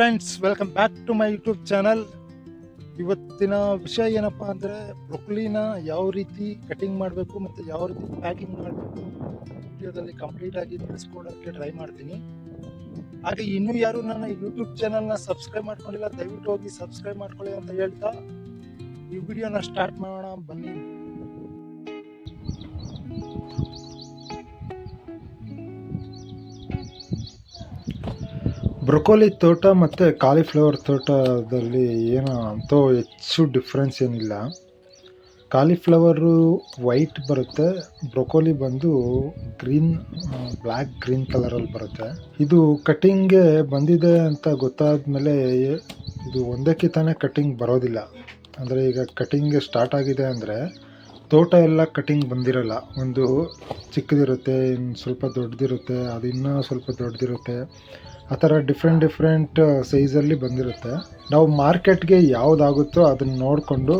Friends, welcome back to my YouTube channel. ಇವತ್ತಿನ ವಿಷಯ ಏನಪ್ಪ ಅಂದರೆ, ಬ್ರೊಕೊಲಿನ ಯಾವ ರೀತಿ ಕಟಿಂಗ್ ಮಾಡಬೇಕು ಮತ್ತು ಯಾವ ರೀತಿ ಪ್ಯಾಕಿಂಗ್ ಮಾಡಬೇಕು ವಿಡಿಯೋದಲ್ಲಿ ಕಂಪ್ಲೀಟಾಗಿ ತಿಳಿಸ್ಕೊಡೋಕ್ಕೆ ಟ್ರೈ ಮಾಡ್ತೀನಿ. ಹಾಗೆ ಇನ್ನೂ ಯಾರು ನನ್ನ ಯೂಟ್ಯೂಬ್ ಚಾನಲ್ನ ಸಬ್ಸ್ಕ್ರೈಬ್ ಮಾಡ್ಕೊಂಡಿಲ್ಲ, ದಯವಿಟ್ಟು ಹೋಗಿ ಸಬ್ಸ್ಕ್ರೈಬ್ ಮಾಡ್ಕೊಳ್ಳಿ ಅಂತ ಹೇಳ್ತಾ ಈ ವಿಡಿಯೋನ ಸ್ಟಾರ್ಟ್ ಮಾಡೋಣ ಬನ್ನಿ. ಬ್ರೊಕೊಲಿ ತೋಟ ಮತ್ತು ಕಾಲಿಫ್ಲವರ್ ತೋಟದಲ್ಲಿ ಏನು ಅಂತೂ ಹೆಚ್ಚು ಡಿಫ್ರೆನ್ಸ್ ಏನಿಲ್ಲ. ಕಾಲಿಫ್ಲವರು ವೈಟ್ ಬರುತ್ತೆ, ಬ್ರೊಕೊಲಿ ಬಂದು ಬ್ಲ್ಯಾಕ್ ಗ್ರೀನ್ ಕಲರಲ್ಲಿ ಬರುತ್ತೆ. ಇದು ಕಟಿಂಗ್ಗೆ ಬಂದಿದೆ ಅಂತ ಗೊತ್ತಾದ ಮೇಲೆ ಇದು ಒಂದಕ್ಕೆ ತಾನೇ ಕಟಿಂಗ್ ಬರೋದಿಲ್ಲ. ಅಂದರೆ ಈಗ ಕಟಿಂಗ್ ಸ್ಟಾರ್ಟ್ ಆಗಿದೆ ಅಂದರೆ ತೋಟ ಎಲ್ಲ ಕಟಿಂಗ್ ಬಂದಿರಲ್ಲ. ಒಂದು ಚಿಕ್ಕದಿರುತ್ತೆ, ಇನ್ನು ಸ್ವಲ್ಪ ದೊಡ್ಡದಿರುತ್ತೆ, ಅದು ಇನ್ನೂ ಸ್ವಲ್ಪ ದೊಡ್ಡದಿರುತ್ತೆ. ಆ ಥರ ಡಿಫ್ರೆಂಟ್ ಸೈಜಲ್ಲಿ ಬಂದಿರುತ್ತೆ. ನಾವು ಮಾರ್ಕೆಟ್ಗೆ ಯಾವುದಾಗುತ್ತೋ ಅದನ್ನು ನೋಡಿಕೊಂಡು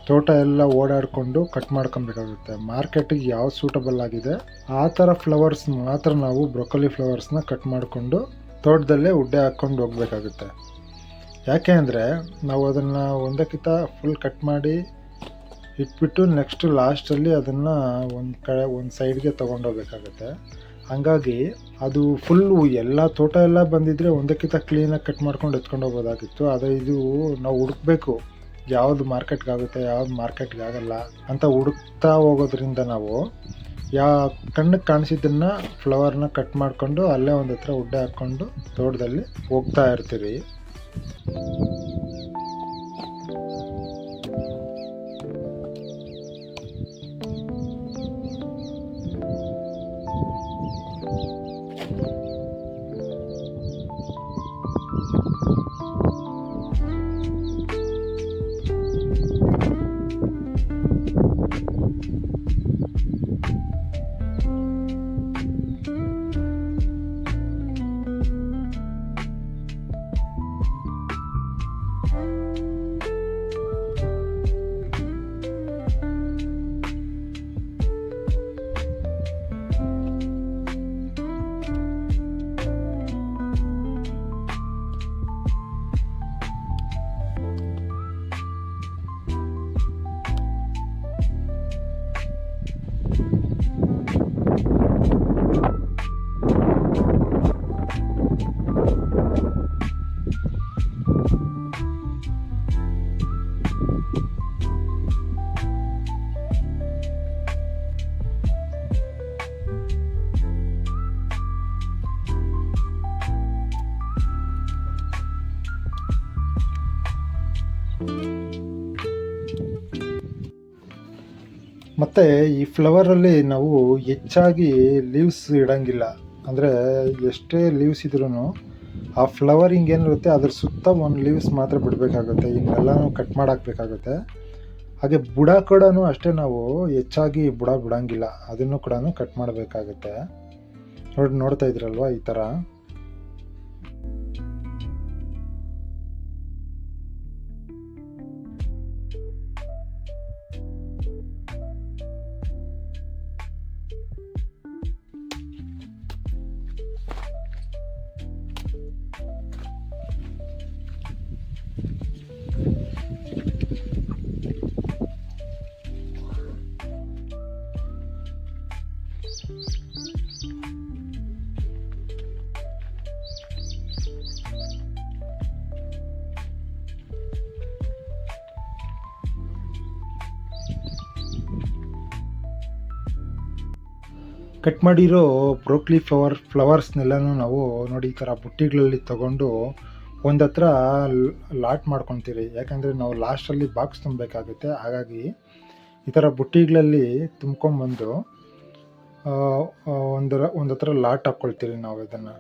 ತೋಟ ಎಲ್ಲ ಓಡಾಡಿಕೊಂಡು ಕಟ್ ಮಾಡ್ಕೊಬೇಕಾಗುತ್ತೆ. ಮಾರ್ಕೆಟಿಗೆ ಯಾವ್ದು ಸೂಟಬಲ್ ಆಗಿದೆ ಆ ಥರ ಫ್ಲವರ್ಸ್ ಮಾತ್ರ ನಾವು ಬ್ರೊಕೊಲಿ ಫ್ಲವರ್ಸ್ನ ಕಟ್ ಮಾಡಿಕೊಂಡು ತೋಟದಲ್ಲೇ ಉಡ್ಡೆ ಹಾಕ್ಕೊಂಡು ಹೋಗಬೇಕಾಗುತ್ತೆ. ಯಾಕೆ ಅಂದರೆ ನಾವು ಅದನ್ನು ಒಂದಕ್ಕಿಂತ ಫುಲ್ ಕಟ್ ಮಾಡಿ ಇಟ್ಬಿಟ್ಟು ನೆಕ್ಸ್ಟ್ ಲಾಸ್ಟಲ್ಲಿ ಅದನ್ನು ಒಂದು ಸೈಡ್ಗೆ ತೊಗೊಂಡೋಗ್ಬೇಕಾಗುತ್ತೆ. ಹಾಗಾಗಿ ಅದು ಫುಲ್ಲು ಎಲ್ಲ ತೋಟ ಎಲ್ಲ ಬಂದಿದ್ದರೆ ಒಂದಕ್ಕಿಂತ ಕ್ಲೀನಾಗಿ ಕಟ್ ಮಾಡ್ಕೊಂಡು ಎತ್ಕೊಂಡು ಹೋಗೋದಾಗಿತ್ತು. ಆದರೆ ಇದು ನಾವು ಹುಡುಕ್ಬೇಕು, ಯಾವುದು ಮಾರ್ಕೆಟ್ಗೆ ಆಗುತ್ತೆ ಯಾವ್ದು ಮಾರ್ಕೆಟ್ಗೆ ಆಗಲ್ಲ ಅಂತ ಹುಡುಕ್ತಾ ಹೋಗೋದ್ರಿಂದ ನಾವು ಕಣ್ಣಿಗೆ ಕಾಣಿಸಿದ್ದನ್ನು ಫ್ಲವರ್ನ ಕಟ್ ಮಾಡಿಕೊಂಡು ಅಲ್ಲೇ ಒಂದು ಹತ್ರ ಉಡ್ಡೆ ಹಾಕ್ಕೊಂಡು ತೋಟದಲ್ಲಿ ಹೋಗ್ತಾ ಇರ್ತೀವಿ. ಮತ್ತು ಈ ಫ್ಲವರಲ್ಲಿ ನಾವು ಹೆಚ್ಚಾಗಿ ಲೀವ್ಸ್ ಇಡೋಂಗಿಲ್ಲ. ಅಂದರೆ ಎಷ್ಟೇ ಲೀವ್ಸ್ ಇದ್ರೂ ಆ ಫ್ಲವರಿಂಗ್ ಏನಿರುತ್ತೆ ಅದ್ರ ಸುತ್ತ ಒಂದು ಲೀವ್ಸ್ ಮಾತ್ರ ಬಿಡಬೇಕಾಗುತ್ತೆ, ಇನ್ನೆಲ್ಲನೂ ಕಟ್ ಮಾಡಾಕಬೇಕಾಗುತ್ತೆ. ಹಾಗೆ ಬುಡ ಕೂಡ ಅಷ್ಟೇ, ನಾವು ಹೆಚ್ಚಾಗಿ ಬುಡ ಬಿಡೋಂಗಿಲ್ಲ, ಅದನ್ನು ಕೂಡ ಕಟ್ ಮಾಡಬೇಕಾಗುತ್ತೆ. ನೋಡ್ತಾ ಇದ್ರಲ್ವ ಈ ಥರ. ಕಟ್ ಮಾಡಿರೋ ಬ್ರೋಕ್ಲಿ ಫ್ಲವರ್ಸ್ನೆಲ್ಲನೂ ನಾವು ನೋಡಿ ಈ ಥರ ಬುಟ್ಟಿಗಳಲ್ಲಿ ತಗೊಂಡು ಒಂದು ಹತ್ರ ಲಾಟ್ ಮಾಡ್ಕೊತೀರಿ. ಯಾಕಂದರೆ ನಾವು ಲಾಸ್ಟಲ್ಲಿ ಬಾಕ್ಸ್ ತುಂಬಬೇಕಾಗುತ್ತೆ. ಹಾಗಾಗಿ ಈ ಥರ ಬುಟ್ಟಿಗಳಲ್ಲಿ ತುಂಬ್ಕೊಂಬಂದು ಒಂದು ಹತ್ರ ಲಾಟ್ ಹಾಕ್ಕೊಳ್ತೀರಿ ನಾವು ಇದನ್ನು.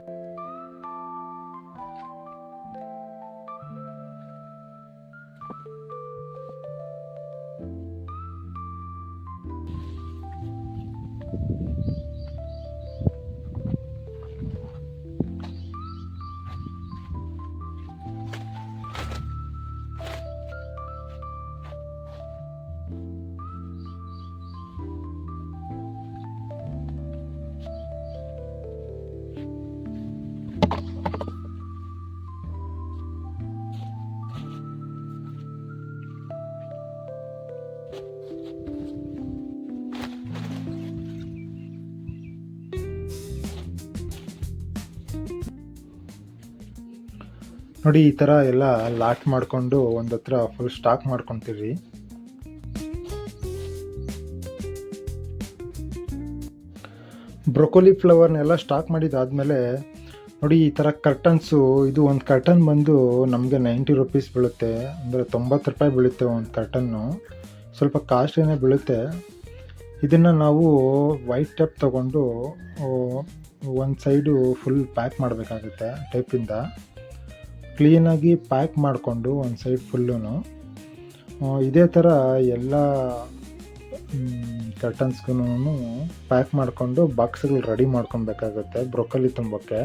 ನೋಡಿ ಈ ಥರ ಎಲ್ಲ ಲಾಟ್ ಮಾಡಿಕೊಂಡು ಒಂದು ಹತ್ರ ಫುಲ್ ಸ್ಟಾಕ್ ಮಾಡ್ಕೊತೀರಿ. ಬ್ರೊಕೊಲಿ ಫ್ಲವರ್ನೆಲ್ಲ ಸ್ಟಾಕ್ ಮಾಡಿದ್ದಾದಮೇಲೆ ನೋಡಿ ಈ ಥರ ಕರ್ಟನ್ಸು, ಇದು ಒಂದು ಕರ್ಟನ್ ಬಂದು ನಮಗೆ 90 ರುಪೀಸ್ ಬೀಳುತ್ತೆ, ಅಂದರೆ 90 ರೂಪಾಯಿ ಬೀಳುತ್ತೆ ಒಂದು ಕರ್ಟನ್ನು, ಸ್ವಲ್ಪ ಕಾಸ್ಟ್ಲಿನೇ ಬೀಳುತ್ತೆ. ಇದನ್ನು ನಾವು ವೈಟ್ ಟೇಪ್ ತೊಗೊಂಡು ಒಂದು ಸೈಡು ಫುಲ್ ಪ್ಯಾಕ್ ಮಾಡಬೇಕಾಗುತ್ತೆ. ಟೇಪಿಂದ ಕ್ಲೀನಾಗಿ ಪ್ಯಾಕ್ ಮಾಡಿಕೊಂಡು ಒಂದು ಸೈಡ್ ಫುಲ್ಲೂ ಇದೇ ಥರ ಎಲ್ಲ ಕರ್ಟನ್ಸ್ಗೂ ಪ್ಯಾಕ್ ಮಾಡಿಕೊಂಡು ಬಾಕ್ಸ್ಗಳು ರೆಡಿ ಮಾಡ್ಕೊಬೇಕಾಗುತ್ತೆ ಬ್ರೊಕೊಲಿ ತುಂಬಕ್ಕೆ.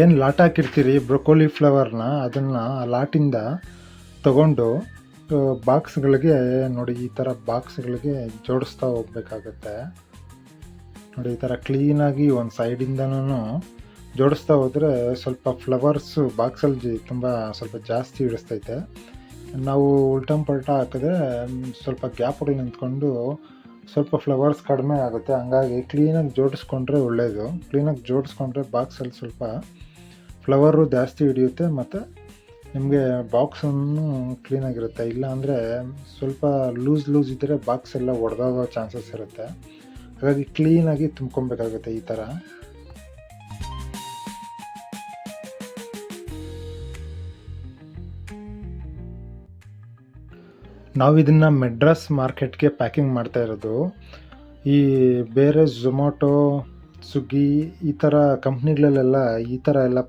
ಏನು ಲಾಟ್ ಹಾಕಿರ್ತೀರಿ ಬ್ರೊಕೊಲಿ ಫ್ಲವರ್ನ, ಅದನ್ನು ಲಾಟಿಂದ ತಗೊಂಡು ಬಾಕ್ಸ್ಗಳಿಗೆ ನೋಡಿ ಈ ಥರ ಬಾಕ್ಸ್ಗಳಿಗೆ ಜೋಡಿಸ್ತಾ ಹೋಗ್ಬೇಕಾಗತ್ತೆ. ನೋಡಿ ಈ ಥರ ಕ್ಲೀನಾಗಿ ಒಂದು ಸೈಡಿಂದನೂ ಜೋಡಿಸ್ತಾ ಹೋದರೆ ಸ್ವಲ್ಪ ಫ್ಲವರ್ಸು ಬಾಕ್ಸಲ್ಲಿ ತುಂಬ ಸ್ವಲ್ಪ ಜಾಸ್ತಿ ಹಿಡಿಸ್ತೈತೆ. ನಾವು ಉಲ್ಟಂ ಪಲ್ಟ ಹಾಕಿದ್ರೆ ಸ್ವಲ್ಪ ಗ್ಯಾಪ್ಗಳು ನಿಂತ್ಕೊಂಡು ಸ್ವಲ್ಪ ಫ್ಲವರ್ಸ್ ಕಡಿಮೆ ಆಗುತ್ತೆ. ಹಂಗಾಗಿ ಕ್ಲೀನಾಗಿ ಜೋಡಿಸ್ಕೊಂಡ್ರೆ ಒಳ್ಳೆಯದು. ಕ್ಲೀನಾಗಿ ಜೋಡಿಸ್ಕೊಂಡ್ರೆ ಬಾಕ್ಸಲ್ಲಿ ಸ್ವಲ್ಪ ಫ್ಲವರು ಜಾಸ್ತಿ ಹಿಡಿಯುತ್ತೆ ಮತ್ತು ನಿಮಗೆ ಬಾಕ್ಸನ್ನು ಕ್ಲೀನಾಗಿರುತ್ತೆ. ಇಲ್ಲ ಅಂದರೆ ಸ್ವಲ್ಪ ಲೂಸ್ ಇದ್ದರೆ ಬಾಕ್ಸ್ ಎಲ್ಲ ಒಡೆದೋಗೋ ಚಾನ್ಸಸ್ ಇರುತ್ತೆ. ಹಾಗಾಗಿ ಕ್ಲೀನಾಗಿ ತುಂಬ್ಕೊಬೇಕಾಗುತ್ತೆ ಈ ಥರ. ನಾವು ಇದನ್ನು ಮೆಡ್ರಾಸ್ ಮಾರ್ಕೆಟ್ಗೆ ಪ್ಯಾಕಿಂಗ್ ಮಾಡ್ತಾ ಇರೋದು. ಈ ಬೇರೆ ಝೊಮ್ಯಾಟೊ, ಸ್ವಿಗ್ಗಿ ಈ ಥರ ಕಂಪ್ನಿಗಳಲ್ಲೆಲ್ಲ ಈ ಥರ ಎಲ್ಲ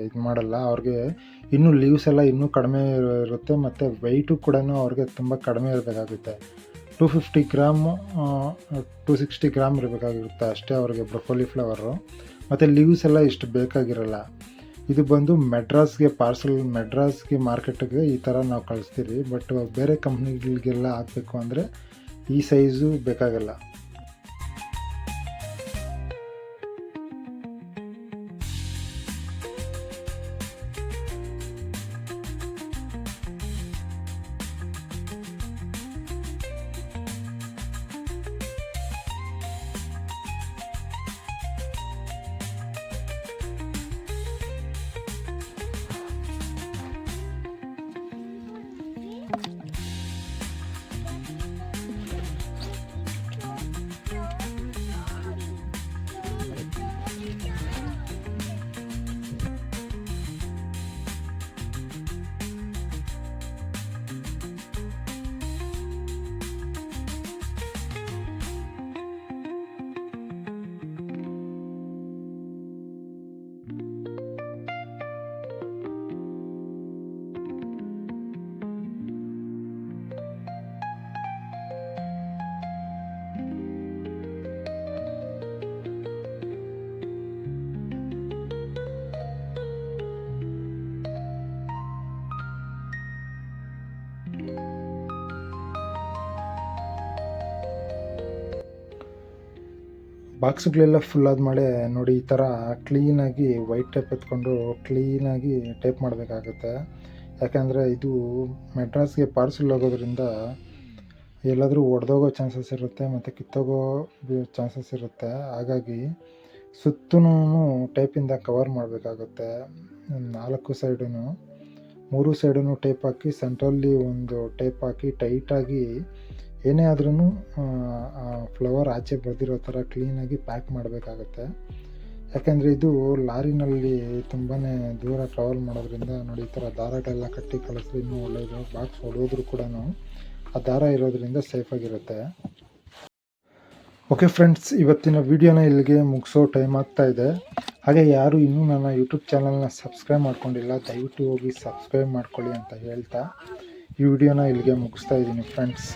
ಇದು ಮಾಡಲ್ಲ. ಅವ್ರಿಗೆ ಇನ್ನೂ ಲೀವ್ಸ್ ಎಲ್ಲ ಇನ್ನೂ ಕಡಿಮೆ ಇರುತ್ತೆ ಮತ್ತು ವೆಯ್ಟು ಕೂಡ ಅವ್ರಿಗೆ ತುಂಬ ಕಡಿಮೆ ಇರಬೇಕಾಗುತ್ತೆ. 250 ಗ್ರಾಮ್ 260 ಗ್ರಾಮ್ ಇರಬೇಕಾಗಿರುತ್ತೆ ಅಷ್ಟೇ ಅವ್ರಿಗೆ ಬ್ರೊಕೊಲಿ ಫ್ಲವರು. ಮತ್ತು ಲೀವ್ಸ್ ಎಲ್ಲ ಇಷ್ಟು ಬೇಕಾಗಿರಲ್ಲ. ಇದು ಬಂದು ಮೆಡ್ರಾಸ್ಗೆ ಮೆಡ್ರಾಸ್ಗೆ ಮಾರ್ಕೆಟಿಗೆ ಈ ಥರ ನಾವು ಕಳಿಸ್ತೀವಿ. ಬಟ್ ಬೇರೆ ಕಂಪ್ನಿಗಳಿಗೆಲ್ಲ ಹಾಕಬೇಕು ಅಂದರೆ ಈ ಸೈಜು ಬೇಕಾಗಲ್ಲ. ಬಾಕ್ಸ್ಗಳೆಲ್ಲ ಫುಲ್ ಆದಮೇಲೆ ನೋಡಿ ಈ ಥರ ಕ್ಲೀನಾಗಿ ವೈಟ್ ಟೇಪ್ ಎತ್ಕೊಂಡು ಕ್ಲೀನಾಗಿ ಟೇಪ್ ಮಾಡಬೇಕಾಗುತ್ತೆ. ಯಾಕಂದರೆ ಇದು ಮೆಡ್ರಾಸ್ಗೆ ಪಾರ್ಸಲ್ ಹೋಗೋದ್ರಿಂದ ಎಲ್ಲಾದರೂ ಒಡೆದೋಗೋ ಚಾನ್ಸಸ್ ಇರುತ್ತೆ ಮತ್ತು ಕಿತ್ತೋಗೋ ಚಾನ್ಸಸ್ ಇರುತ್ತೆ. ಹಾಗಾಗಿ ಸುತ್ತಲೂ ಟೇಪಿಂದ ಕವರ್ ಮಾಡಬೇಕಾಗುತ್ತೆ. 4 ಸೈಡೂ 3 ಸೈಡೂ ಟೇಪ್ ಹಾಕಿ ಸೆಂಟ್ರಲ್ಲಿ ಒಂದು ಟೇಪ್ ಹಾಕಿ ಟೈಟಾಗಿ ಏನೇ ಆದ್ರೂ ಫ್ಲವರ್ ಆಚೆ ಬರ್ದಿರೋ ಥರ ಕ್ಲೀನಾಗಿ ಪ್ಯಾಕ್ ಮಾಡಬೇಕಾಗತ್ತೆ. ಯಾಕೆಂದರೆ ಇದು ಲಾರಿನಲ್ಲಿ ತುಂಬಾ ದೂರ ಟ್ರಾವೆಲ್ ಮಾಡೋದ್ರಿಂದ ನೋಡಿ ಈ ಥರ ದಾರಗಳೆಲ್ಲ ಕಟ್ಟಿ ಕಳಿಸಿದ್ರೆ ಇನ್ನೂ ಒಳ್ಳೆಯದು. ಬಾಕ್ಸ್ ಹೊಡೆಯೋದ್ರೂ ಕೂಡ ಆ ದಾರ ಇರೋದ್ರಿಂದ ಸೇಫಾಗಿರುತ್ತೆ. ಓಕೆ ಫ್ರೆಂಡ್ಸ್, ಇವತ್ತಿನ ವಿಡಿಯೋನ ಇಲ್ಲಿಗೆ ಮುಗಿಸೋ ಟೈಮ್ ಆಗ್ತಾಯಿದೆ. ಹಾಗೆ ಯಾರು ಇನ್ನೂ ನನ್ನ ಯೂಟ್ಯೂಬ್ ಚಾನಲ್ನ ಸಬ್ಸ್ಕ್ರೈಬ್ ಮಾಡ್ಕೊಂಡಿಲ್ಲ, ದಯವಿಟ್ಟು ಹೋಗಿ ಸಬ್ಸ್ಕ್ರೈಬ್ ಮಾಡ್ಕೊಳ್ಳಿ ಅಂತ ಹೇಳ್ತಾ ಈ ವಿಡಿಯೋನ ಇಲ್ಲಿಗೆ ಮುಗಿಸ್ತಾ ಇದ್ದೀನಿ ಫ್ರೆಂಡ್ಸ್.